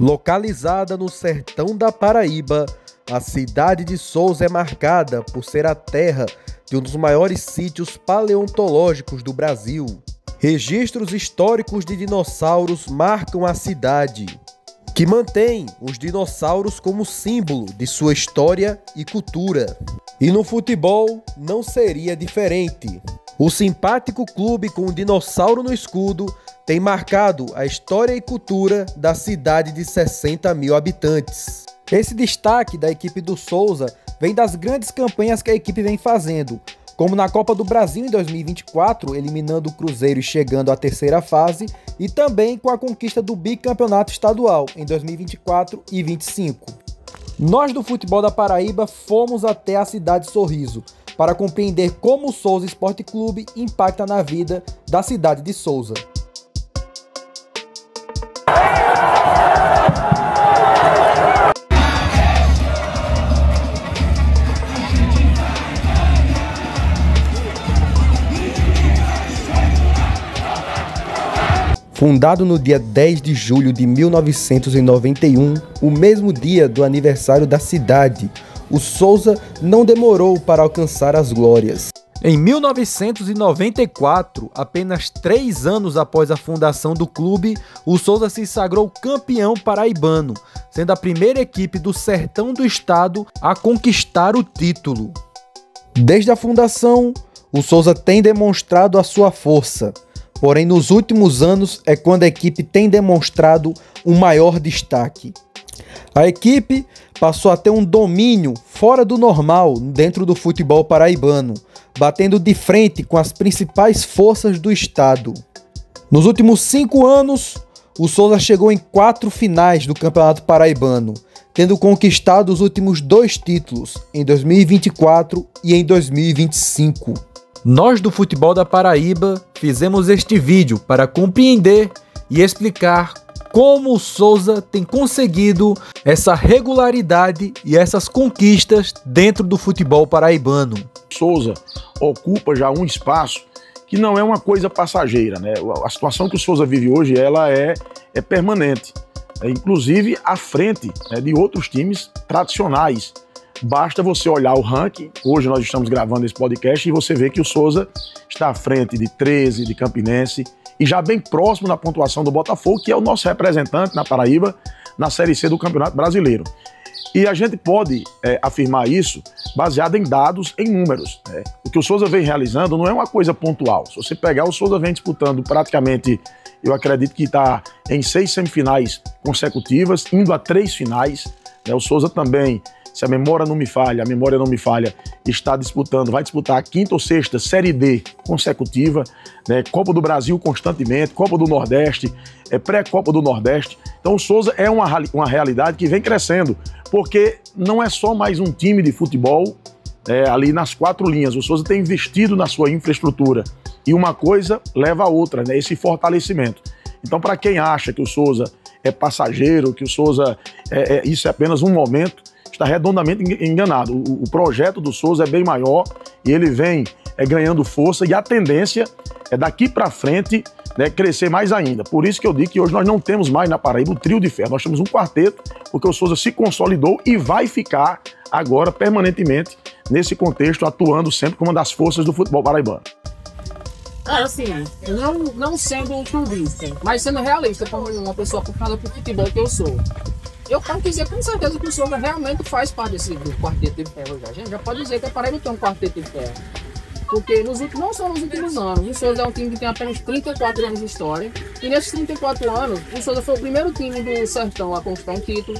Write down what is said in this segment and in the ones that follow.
Localizada no sertão da Paraíba, a cidade de Souza é marcada por ser a terra de um dos maiores sítios paleontológicos do Brasil. Registros históricos de dinossauros marcam a cidade, que mantém os dinossauros como símbolo de sua história e cultura. E no futebol não seria diferente. O simpático clube com um dinossauro no escudo tem marcado a história e cultura da cidade de 60 mil habitantes. Esse destaque da equipe do Souza vem das grandes campanhas que a equipe vem fazendo, como na Copa do Brasil em 2024, eliminando o Cruzeiro e chegando à terceira fase, e também com a conquista do bicampeonato estadual em 2024 e 2025. Nós do futebol da Paraíba fomos até a cidade Sorriso para compreender como o Souza Esporte Clube impacta na vida da cidade de Souza. Fundado no dia 10 de julho de 1991, o mesmo dia do aniversário da cidade, o Souza não demorou para alcançar as glórias. Em 1994, apenas 3 anos após a fundação do clube, o Souza se sagrou campeão paraibano, sendo a primeira equipe do sertão do estado a conquistar o título. Desde a fundação, o Souza tem demonstrado a sua força. Porém, nos últimos anos é quando a equipe tem demonstrado um maior destaque. A equipe passou a ter um domínio fora do normal dentro do futebol paraibano, batendo de frente com as principais forças do estado. Nos últimos 5 anos, o Souza chegou em 4 finais do Campeonato Paraibano, tendo conquistado os últimos 2 títulos, em 2024 e em 2025. Nós do futebol da Paraíba fizemos este vídeo para compreender e explicar como o Souza tem conseguido essa regularidade e essas conquistas dentro do futebol paraibano. Souza ocupa já um espaço que não é uma coisa passageira, né? A situação que o Souza vive hoje ela é permanente, inclusive à frente, né, de outros times tradicionais. Basta você olhar o ranking, hoje nós estamos gravando esse podcast, e você vê que o Souza está à frente de 13, de Campinense, e já bem próximo da pontuação do Botafogo, que é o nosso representante na Paraíba, na Série C do Campeonato Brasileiro. E a gente pode afirmar isso baseado em dados, em números, né? O que o Souza vem realizando não é uma coisa pontual. Se você pegar, o Souza vem disputando praticamente, eu acredito que está em 6 semifinais consecutivas, indo a 3 finais, né? O Souza também, se a memória não me falha, está disputando, vai disputar a 5ª ou 6ª Série D consecutiva, né? Copa do Brasil constantemente, Copa do Nordeste, pré-Copa do Nordeste. Então o Souza é uma realidade que vem crescendo, porque não é só mais um time de futebol ali nas 4 linhas. O Souza tem investido na sua infraestrutura e uma coisa leva a outra, né? Esse fortalecimento. Então, para quem acha que o Souza é passageiro, que o Souza isso é apenas um momento, está redondamente enganado. O projeto do Souza é bem maior e ele vem ganhando força, e a tendência é daqui para frente, né, crescer mais ainda. Por isso que eu digo que hoje nós não temos mais na Paraíba o trio de ferro, nós temos um quarteto, porque o Souza se consolidou e vai ficar agora permanentemente nesse contexto, atuando sempre como uma das forças do futebol paraibano. Assim, não sendo um clubista, mas sendo realista, como uma pessoa apaixonada por futebol que eu sou. Eu posso dizer com certeza que o Souza realmente faz parte do quarteto de ferro já. A gente já pode dizer que a Paraíba tem um quarteto de ferro. Porque não só nos últimos anos, o Souza é um time que tem apenas 34 anos de história. E nesses 34 anos, o Souza foi o primeiro time do sertão a conquistar um título.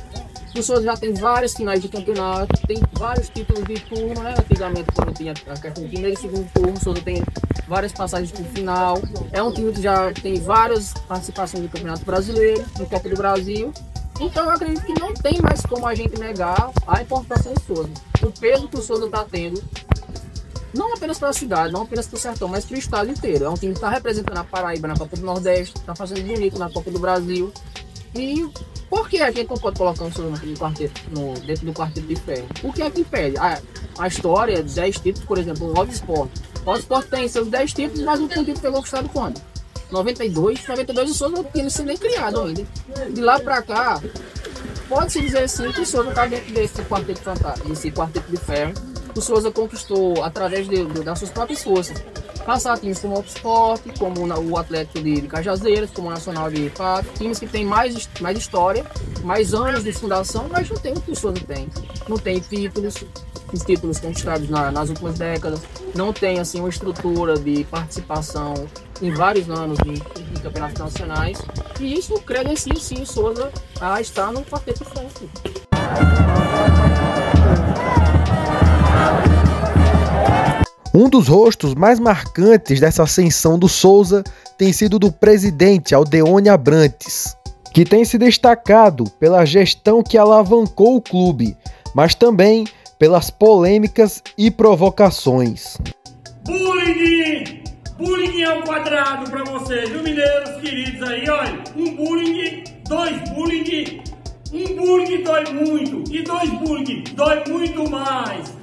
O Souza já tem várias finais de campeonato, tem vários títulos de turno, né? Antigamente, quando tinha a questão do primeiro e segundo turno, o Souza tem várias passagens por final. É um time que já tem várias participações no Campeonato Brasileiro, no Copa do Brasil. Então eu acredito que não tem mais como a gente negar a importância do Souza. O peso que o Souza está tendo, não apenas para a cidade, não apenas para o sertão, mas para o estado inteiro. É um time que está representando a Paraíba na Copa do Nordeste, está fazendo bonito na Copa do Brasil. E por que a gente não pode colocar o Souza dentro do quarteto de ferro? O que é que impede? A história de 10 títulos, por exemplo, o Alto Sport. O Alto Sport tem seus 10 títulos, mas o título foi conquistado quando? 92 o Souza não tinha sido nem criado ainda. De lá pra cá, pode-se dizer sim que o Souza está dentro desse quarteto fantástico, desse quarteto de ferro. O Souza conquistou através das suas próprias forças. Passar times como o Sport, como o Atlético de Cajazeiras, como o Nacional de Pato, times que têm mais história, mais anos de fundação, mas não tem o que o Souza tem. Não tem títulos, os títulos conquistados nas últimas décadas, não tem assim uma estrutura de participação em vários anos de campeonatos nacionais, e isso credencia sim o Souza a estar no quarteto de frente. Um dos rostos mais marcantes dessa ascensão do Souza tem sido do presidente Aldeone Abrantes, que tem se destacado pela gestão que alavancou o clube, mas também pelas polêmicas e provocações. Bullying! Bullying ao quadrado pra vocês, viu, mineiros queridos aí, olha. Um bullying, dois bullying, um bullying dói muito e dois bullying dói muito mais.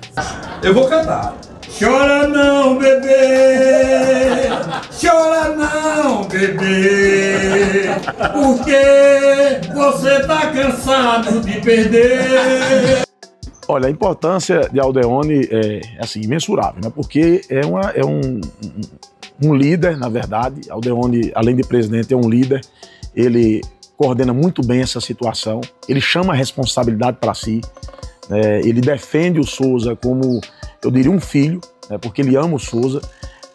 Eu vou cantar. Chora não, bebê, chora não, bebê, porque você tá cansado de perder. Olha, a importância de Aldeone é assim, imensurável, né? Porque é um líder, na verdade. Aldeone, além de presidente, é um líder. Ele coordena muito bem essa situação, ele chama a responsabilidade para si, ele defende o Souza como, eu diria, um filho, né? Porque ele ama o Souza,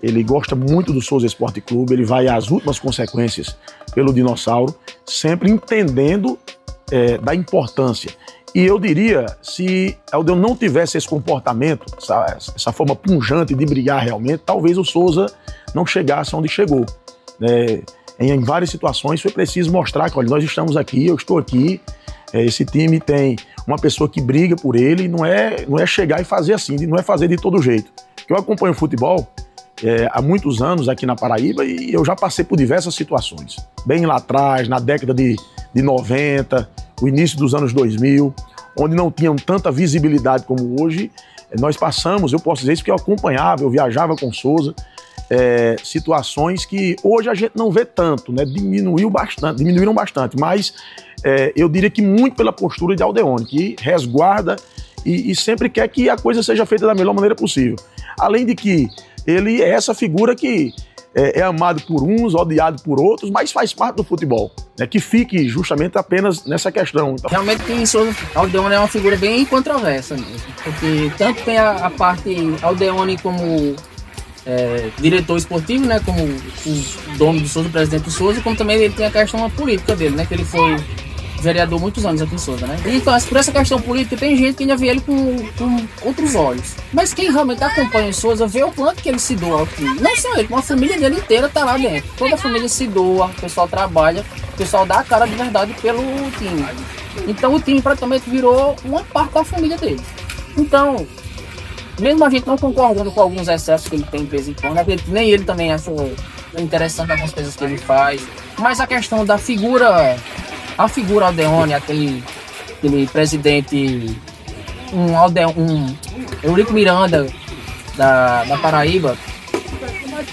ele gosta muito do Souza Esporte Clube, ele vai às últimas consequências pelo dinossauro, sempre entendendo da importância. E eu diria, se Aldeone não tivesse esse comportamento, essa forma punjante de brigar realmente, talvez o Souza não chegasse onde chegou. Em várias situações foi preciso mostrar que, olha, nós estamos aqui, eu estou aqui, esse time tem uma pessoa que briga por ele, não é chegar e fazer assim, não é fazer de todo jeito. Eu acompanho futebol há muitos anos aqui na Paraíba e eu já passei por diversas situações. Bem lá atrás, na década de 90, o início dos anos 2000, onde não tinham tanta visibilidade como hoje, nós passamos, eu posso dizer isso porque eu acompanhava, eu viajava com Souza, situações que hoje a gente não vê tanto, né? Diminuíram bastante, mas eu diria que muito pela postura de Aldeone, que resguarda e sempre quer que a coisa seja feita da melhor maneira possível. Além de que ele é essa figura que é amado por uns, odiado por outros, mas faz parte do futebol, né? Que fique justamente apenas nessa questão. Então... Realmente quem Souza, Aldeone é uma figura bem controversa mesmo, porque tanto tem a parte Aldeone como diretor esportivo, né, como o dono do Souza, o presidente do Souza, como também ele tem a questão política dele, né, que ele foi vereador muitos anos aqui em Souza, né? Então, por essa questão política, tem gente que ainda vê ele com outros olhos. Mas quem realmente acompanha o Souza vê o quanto que ele se doa ao time. Não só ele, uma família dele inteira tá lá dentro. Toda a família se doa, o pessoal trabalha, o pessoal dá a cara de verdade pelo time. Então o time praticamente virou uma parte da família dele. Então, mesmo a gente não concordando com alguns excessos que ele tem de vez em quando, nem ele também acha interessante algumas coisas que ele faz, mas a questão da figura, a figura Aldeone, aquele presidente, Eurico Miranda da Paraíba,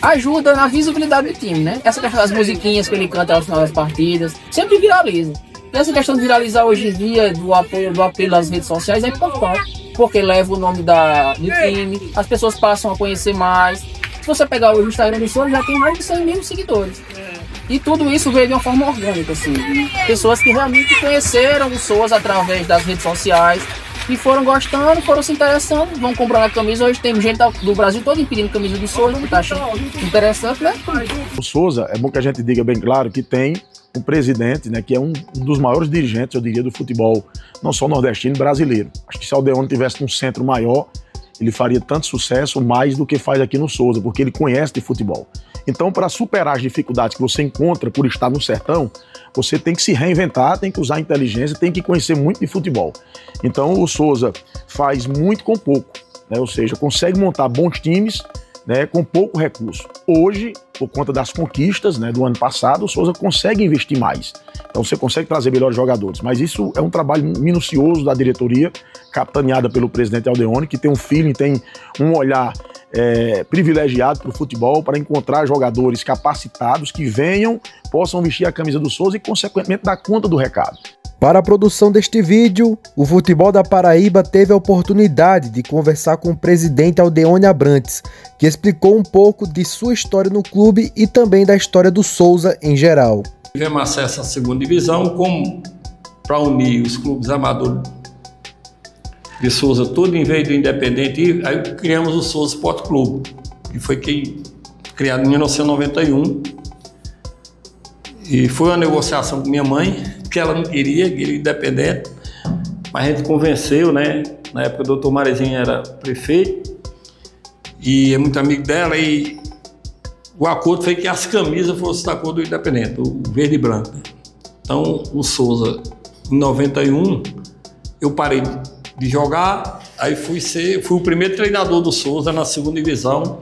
ajuda na visibilidade do time, né? Essa questão das musiquinhas que ele canta ao final das partidas, sempre viraliza. E essa questão de viralizar hoje em dia, do apelo das redes sociais é importante, porque leva o nome do time, as pessoas passam a conhecer mais. Se você pegar o Instagram do Souza, já tem mais de 100 mil seguidores. E tudo isso veio de uma forma orgânica, assim. Pessoas que realmente conheceram o Souza através das redes sociais e foram gostando, foram se interessando, vão comprando a camisa. Hoje tem gente do Brasil todo pedindo camisa do Souza, que tá achando interessante, né? O Souza, é bom que a gente diga bem claro que tem um presidente, né, que é um dos maiores dirigentes, eu diria, do futebol, não só nordestino, brasileiro. Acho que se Aldeone tivesse um centro maior, ele faria tanto sucesso, mais do que faz aqui no Souza, porque ele conhece de futebol. Então, para superar as dificuldades que você encontra por estar no sertão, você tem que se reinventar, tem que usar inteligência, tem que conhecer muito de futebol. Então, o Souza faz muito com pouco, né? Ou seja, consegue montar bons times, né, com pouco recurso. Hoje, por conta das conquistas, né, do ano passado, o Souza consegue investir mais. Então você consegue trazer melhores jogadores. Mas isso é um trabalho minucioso da diretoria, capitaneada pelo presidente Aldeone, que tem um feeling, tem um olhar privilegiado para o futebol, para encontrar jogadores capacitados que venham, possam vestir a camisa do Souza e, consequentemente, dar conta do recado. Para a produção deste vídeo, o Futebol da Paraíba teve a oportunidade de conversar com o presidente Aldeone Abrantes, que explicou um pouco de sua história no clube e também da história do Souza em geral. Tivemos acesso à segunda divisão, como para unir os clubes amadores de Souza, tudo em vez do Independente, e aí criamos o Souza Sport Clube, que foi criado em 1991. E foi uma negociação com minha mãe, que ela não queria Independente, mas a gente convenceu, né? Na época o doutor Marezinho era prefeito e é muito amigo dela, e o acordo foi que as camisas fossem da cor do Independente, o verde e branco. Então o Souza, em 91, eu parei de jogar, aí fui o primeiro treinador do Souza na segunda divisão,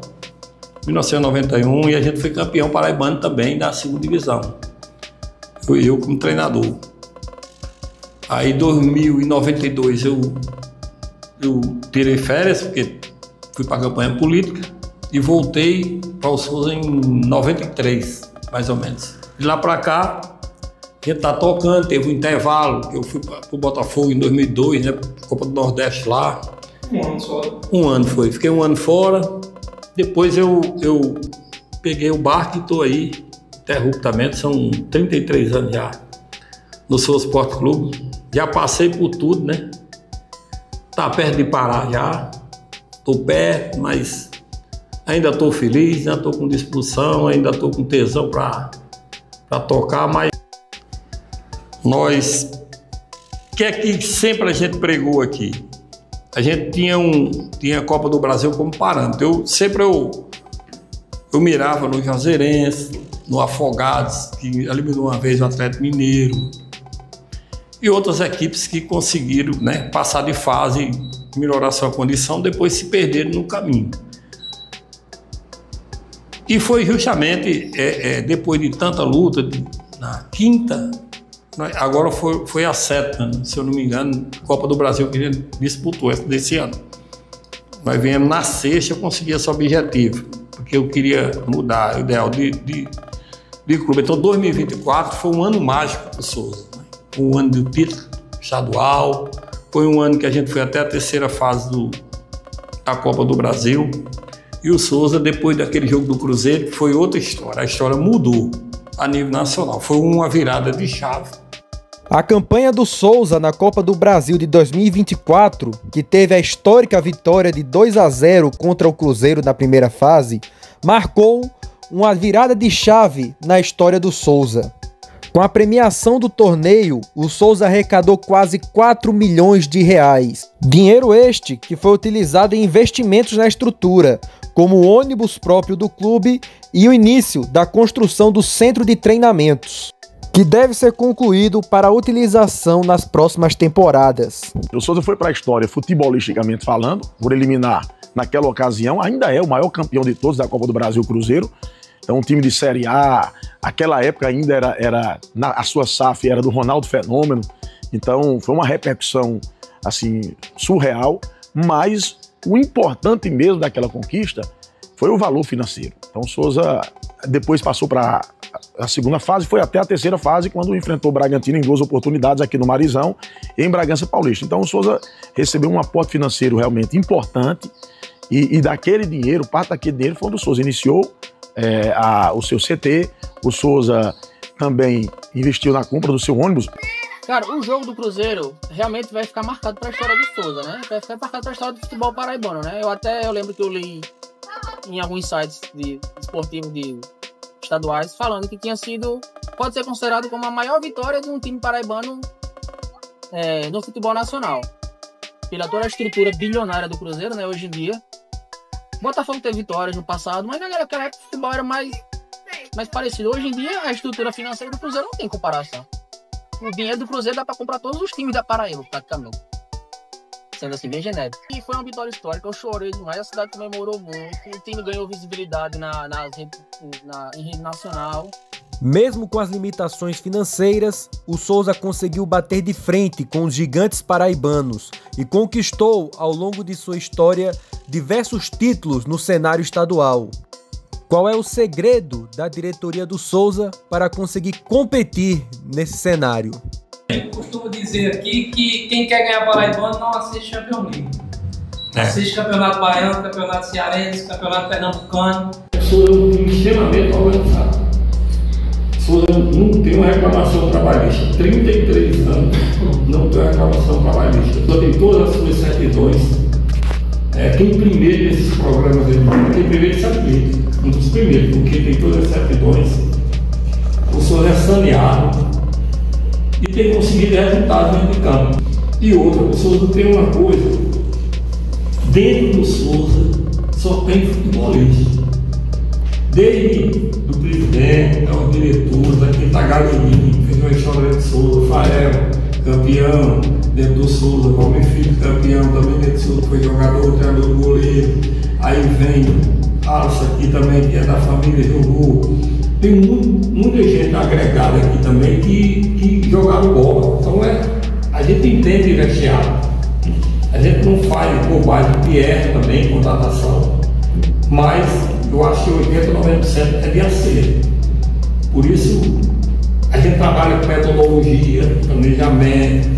em 1991, e a gente foi campeão paraibano também da segunda divisão. Fui eu como treinador. Aí em 2092 eu tirei férias, porque fui para a campanha política, e voltei para o Souza em 93, mais ou menos. De lá para cá, a gente tá tocando, teve um intervalo, eu fui para o Botafogo em 2002, né, Copa do Nordeste lá. Um ano só? Um ano foi, fiquei um ano fora, depois eu peguei o barco e estou aí, interruptamente, são 33 anos já, no Souza Sport Clube. Já passei por tudo, né? Tá perto de parar já, tô perto, mas ainda tô feliz, ainda tô com disposição, ainda tô com tesão para tocar, mas nós, que é que sempre a gente pregou aqui? A gente tinha a Copa do Brasil como parâmetro. Eu mirava no Juazeirense, no Afogados, que eliminou uma vez o Atlético Mineiro, e outras equipes que conseguiram, né, passar de fase, melhorar sua condição, depois se perderam no caminho. E foi justamente depois de tanta luta, na quinta, agora foi a sétima, se eu não me engano, Copa do Brasil que a gente disputou desse ano. Nós viemos na sexta, eu consegui esse objetivo, porque eu queria mudar o ideal de clube. Então 2024 foi um ano mágico para o Souza. Um ano do título estadual, foi um ano que a gente foi até a terceira fase da Copa do Brasil, e o Souza, depois daquele jogo do Cruzeiro, foi outra história, a história mudou a nível nacional, foi uma virada de chave. A campanha do Souza na Copa do Brasil de 2024, que teve a histórica vitória de 2-0 contra o Cruzeiro na primeira fase, marcou uma virada de chave na história do Souza. Com a premiação do torneio, o Souza arrecadou quase 4 milhões de reais. Dinheiro este que foi utilizado em investimentos na estrutura, como o ônibus próprio do clube e o início da construção do centro de treinamentos, que deve ser concluído para a utilização nas próximas temporadas. O Souza foi para a história, futebolisticamente falando, por eliminar, naquela ocasião, ainda é o maior campeão de todos da Copa do Brasil, Cruzeiro. Então, um time de Série A, aquela época ainda a sua SAF era do Ronaldo Fenômeno. Então, foi uma repercussão, assim, surreal. Mas o importante mesmo daquela conquista foi o valor financeiro. Então, o Souza depois passou para a segunda fase, foi até a terceira fase, quando enfrentou o Bragantino em 2 oportunidades aqui no Marizão e em Bragança Paulista. Então, o Souza recebeu um aporte financeiro realmente importante. E daquele dinheiro, parte daquele dinheiro foi onde o Souza iniciou o seu CT. O Souza também investiu na compra do seu ônibus. Cara, o jogo do Cruzeiro realmente vai ficar marcado para a história do Souza, né? Vai ficar marcado para a história do futebol paraibano, né? Eu lembro que eu li em alguns sites esportivos estaduais falando que pode ser considerado como a maior vitória de um time paraibano no futebol nacional. Pela toda a estrutura bilionária do Cruzeiro, né? Hoje em dia. O Botafogo teve vitórias no passado, mas naquela época o futebol era mais parecido. Hoje em dia, a estrutura financeira do Cruzeiro não tem comparação. O dinheiro do Cruzeiro dá para comprar todos os times da Paraíba, praticamente. Sendo assim, bem genérico. E foi uma vitória histórica, eu chorei demais, a cidade comemorou muito, o time ganhou visibilidade em rede nacional. Mesmo com as limitações financeiras, o Souza conseguiu bater de frente com os gigantes paraibanos e conquistou, ao longo de sua história, diversos títulos no cenário estadual. Qual é o segredo da diretoria do Souza para conseguir competir nesse cenário? Eu costumo dizer aqui que quem quer ganhar Paraibano não assiste Champions League. Assiste Campeonato Baiano, Campeonato Cearense, Campeonato Pernambucano. Souza é um time extremamente organizado. Souza não tem uma reclamação trabalhista. 33 anos não tem uma reclamação trabalhista. Só tem todas as suas certidões. Quem primeiro nesses programas quem primeiro sabe, um dos primeiros, porque tem todas as certidões. O Souza é saneado e tem conseguido resultados dentro de campo. E outra, o Souza tem uma coisa, dentro do Souza só tem futebolista. Desde do presidente, aos diretores, aqui está Galinho, fez uma história de Souza, Fael, campeão, dentro do Souza, Valmir Filho, campeão, também dentro do Souza, foi jogador, treinador do goleiro. Aí vem Alça aqui também, que é da família, jogou. Tem muita gente agregada aqui também que jogaram bola. Então a gente entende vestiário. A gente não faz bobagem, Pierre também, contratação. Mas eu acho que 80-90% é de acerto. Por isso, a gente trabalha com metodologia, planejamento.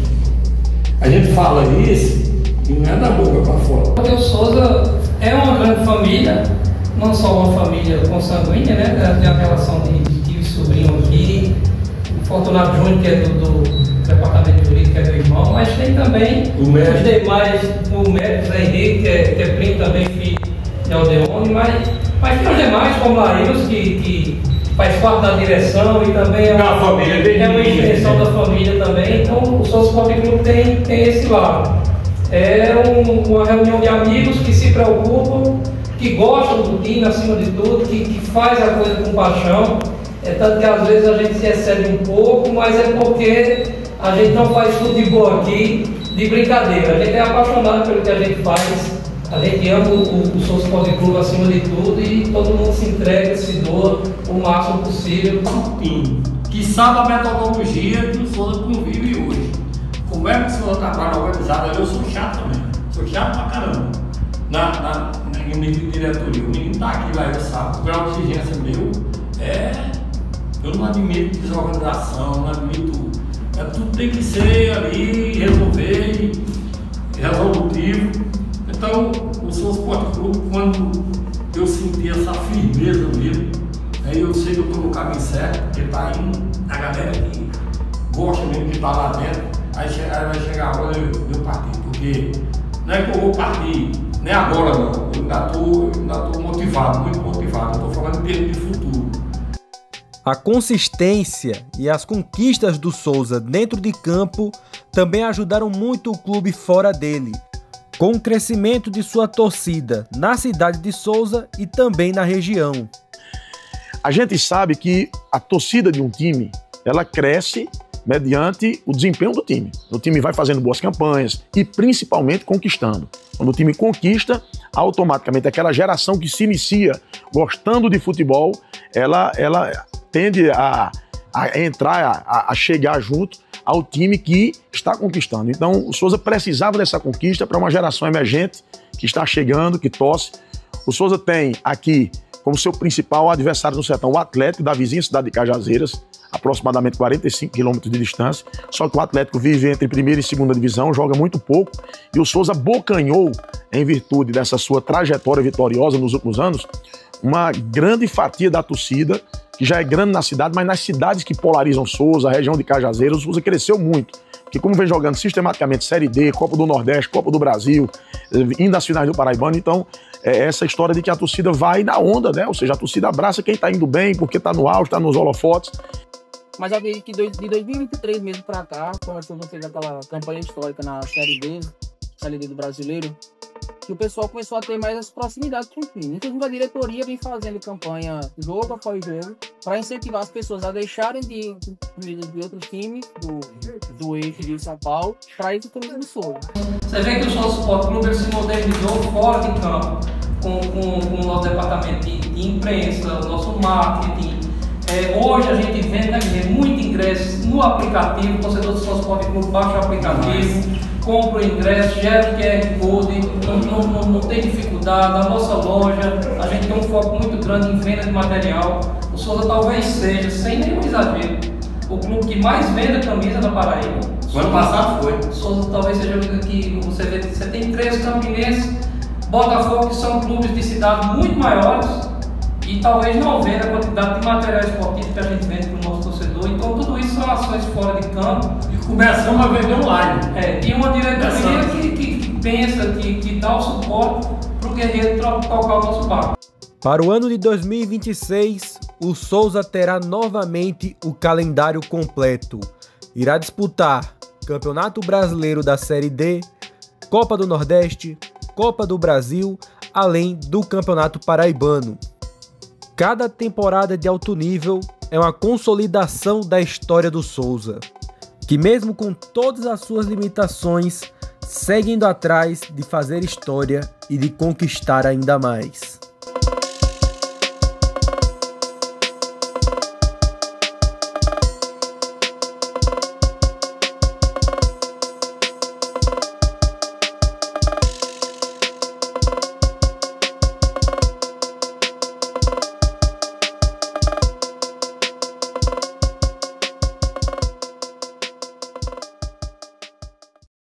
A gente fala isso e não é da boca para fora. Porque o Souza é uma grande família, não só uma família consanguínea, né? Tem a relação de tio e sobrinho aqui, o Fortunato Júnior, que é do departamento jurídico, que é meu irmão, mas tem também os demais, o médico Zé Henrique, que é primo também, filho de Aldeone, mas tem os demais, como Laíros, que faz parte da direção e também é uma extensão da família também. Então o Souza Esporte Clube tem esse lado. É uma reunião de amigos que se preocupam, que gostam do time acima de tudo, que faz a coisa com paixão. Tanto que às vezes a gente se excede um pouco, mas é porque a gente não faz futebol aqui de brincadeira. A gente é apaixonado pelo que a gente faz. A gente ama o Souza Esporte Clube acima de tudo e todo mundo se entrega, se doa o máximo possível. Que sabe a metodologia que o Souza convive hoje. Como é que o Souza trabalha organizado? Eu sou chato também. Sou chato pra caramba. Em nível de diretoria. O menino tá aqui lá, eu sabe. O grau de exigência meu eu não admito desorganização, não admito. Tudo tem que ser ali, resolver, resolutivo. Então, o Souza Esporte Clube, quando eu senti essa firmeza mesmo, aí eu sei que eu estou no caminho certo, porque está indo a galera que gosta mesmo de estar lá dentro, aí vai chegar a hora de eu partir, porque não é que eu vou partir, nem agora não, eu ainda estou motivado, muito motivado, eu estou falando em termos de futuro. A consistência e as conquistas do Souza dentro de campo também ajudaram muito o clube fora dele, com o crescimento de sua torcida na cidade de Souza e também na região. A gente sabe que a torcida de um time, ela cresce mediante o desempenho do time. O time vai fazendo boas campanhas e principalmente conquistando. Quando o time conquista, automaticamente aquela geração que se inicia gostando de futebol, ela tende a entrar, a chegar junto ao time que está conquistando. Então, o Souza precisava dessa conquista para uma geração emergente que está chegando, que torce. O Souza tem aqui como seu principal adversário no sertão o Atlético da vizinha cidade de Cajazeiras, aproximadamente 45 quilômetros de distância. Só que o Atlético vive entre primeira e segunda divisão, joga muito pouco. E o Souza bocanhou, em virtude dessa sua trajetória vitoriosa nos últimos anos, uma grande fatia da torcida, que já é grande na cidade, mas nas cidades que polarizam Souza, a região de Cajazeiras, o Souza cresceu muito. Porque como vem jogando sistematicamente Série D, Copa do Nordeste, Copa do Brasil, indo às finais do Paraibano, então essa história de que a torcida vai na onda, né? Ou seja, a torcida abraça quem tá indo bem, porque tá no auge, tá nos holofotes. Mas eu vejo que de 2023 mesmo pra cá, quando a Souza fez aquela campanha histórica na Série D do Brasileiro, que o pessoal começou a ter mais essa proximidade com o time. Inclusive a diretoria vem fazendo campanha jogo após jogo para incentivar as pessoas a deixarem de outros times do eixo de São Paulo para ir para o clube do Souza. Você vê que o Souza Esporte Clube se modernizou fora de campo, com o nosso departamento de imprensa, o nosso marketing. Hoje a gente vende muito ingresso no aplicativo, o torcedor do Souza Esporte Clube baixa o aplicativo, compra o ingresso, gera o QR Code, não tem dificuldade. A nossa loja, a gente tem um foco muito grande em venda de material. O Souza talvez seja, sem nenhum exagero, o clube que mais vende a camisa da Paraíba. O ano passado foi. Souza talvez seja que você vê, você tem 13 Campinense, Botafogo, que são clubes de cidades muito maiores e talvez não venda a quantidade de material esportivo que a gente vende para o nosso torcedor. Então tudo isso são ações fora de campo. E começamos a vender online. E uma diretoria que pensa, que dá o suporte para o guerreiro tocar o nosso barco. Para o ano de 2026, o Souza terá novamente o calendário completo. Irá disputar Campeonato Brasileiro da Série D, Copa do Nordeste, Copa do Brasil, além do Campeonato Paraibano. Cada temporada de alto nível é uma consolidação da história do Souza, que mesmo com todas as suas limitações, segue indo atrás de fazer história e de conquistar ainda mais.